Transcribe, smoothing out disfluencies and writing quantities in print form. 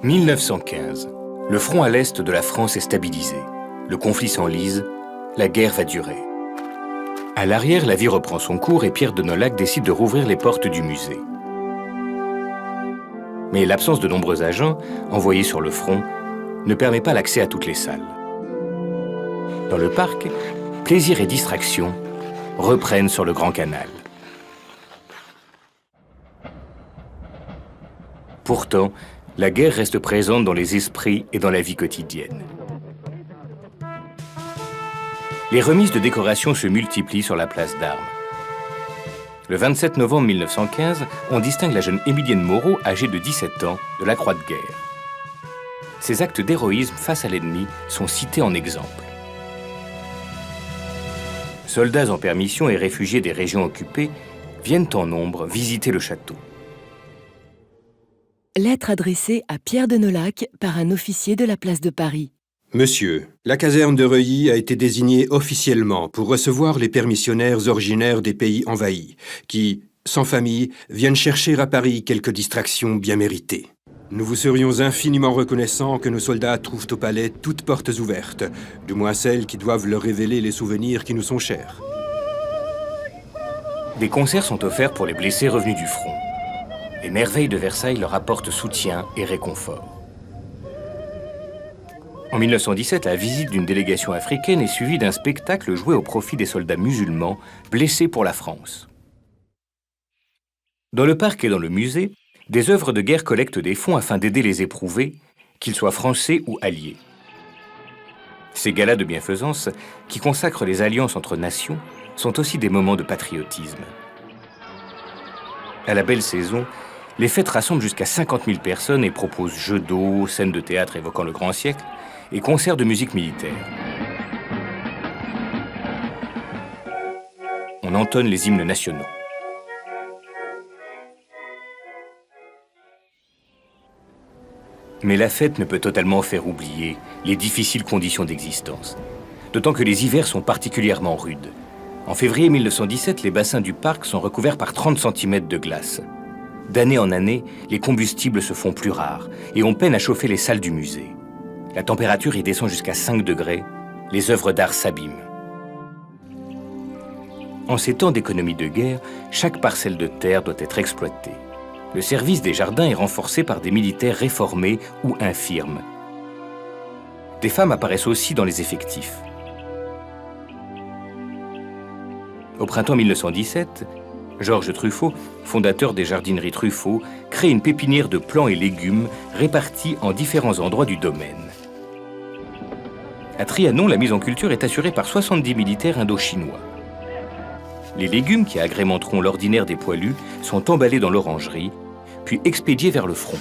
1915. Le front à l'est de la France est stabilisé. Le conflit s'enlise, la guerre va durer. À l'arrière, la vie reprend son cours et Pierre de Nolhac décide de rouvrir les portes du musée. Mais l'absence de nombreux agents, envoyés sur le front, ne permet pas l'accès à toutes les salles. Dans le parc, plaisir et distraction reprennent sur le Grand Canal. Pourtant, la guerre reste présente dans les esprits et dans la vie quotidienne. Les remises de décoration se multiplient sur la place d'Armes. Le 27 novembre 1915, on distingue la jeune Émilienne Moreau, âgée de 17 ans, de la Croix de guerre. Ses actes d'héroïsme face à l'ennemi sont cités en exemple. Soldats en permission et réfugiés des régions occupées viennent en nombre visiter le château. Lettre adressée à Pierre de Nolhac par un officier de la place de Paris. Monsieur, la caserne de Reuilly a été désignée officiellement pour recevoir les permissionnaires originaires des pays envahis, qui, sans famille, viennent chercher à Paris quelques distractions bien méritées. Nous vous serions infiniment reconnaissants que nos soldats trouvent au palais toutes portes ouvertes, du moins celles qui doivent leur révéler les souvenirs qui nous sont chers. Des concerts sont offerts pour les blessés revenus du front. Les merveilles de Versailles leur apportent soutien et réconfort. En 1917, la visite d'une délégation africaine est suivie d'un spectacle joué au profit des soldats musulmans blessés pour la France. Dans le parc et dans le musée, des œuvres de guerre collectent des fonds afin d'aider les éprouvés, qu'ils soient français ou alliés. Ces galas de bienfaisance, qui consacrent les alliances entre nations, sont aussi des moments de patriotisme. À la belle saison, les fêtes rassemblent jusqu'à 50 000 personnes et proposent jeux d'eau, scènes de théâtre évoquant le grand siècle et concerts de musique militaire. On entonne les hymnes nationaux. Mais la fête ne peut totalement faire oublier les difficiles conditions d'existence, d'autant que les hivers sont particulièrement rudes. En février 1917, les bassins du parc sont recouverts par 30 cm de glace. D'année en année, les combustibles se font plus rares et on peine à chauffer les salles du musée. La température y descend jusqu'à 5 degrés, les œuvres d'art s'abîment. En ces temps d'économie de guerre, chaque parcelle de terre doit être exploitée. Le service des jardins est renforcé par des militaires réformés ou infirmes. Des femmes apparaissent aussi dans les effectifs. Au printemps 1917, Georges Truffaut, fondateur des jardineries Truffaut, crée une pépinière de plants et légumes répartis en différents endroits du domaine. À Trianon, la mise en culture est assurée par 70 militaires indo-chinois. Les légumes qui agrémenteront l'ordinaire des poilus sont emballés dans l'orangerie, puis expédiés vers le front.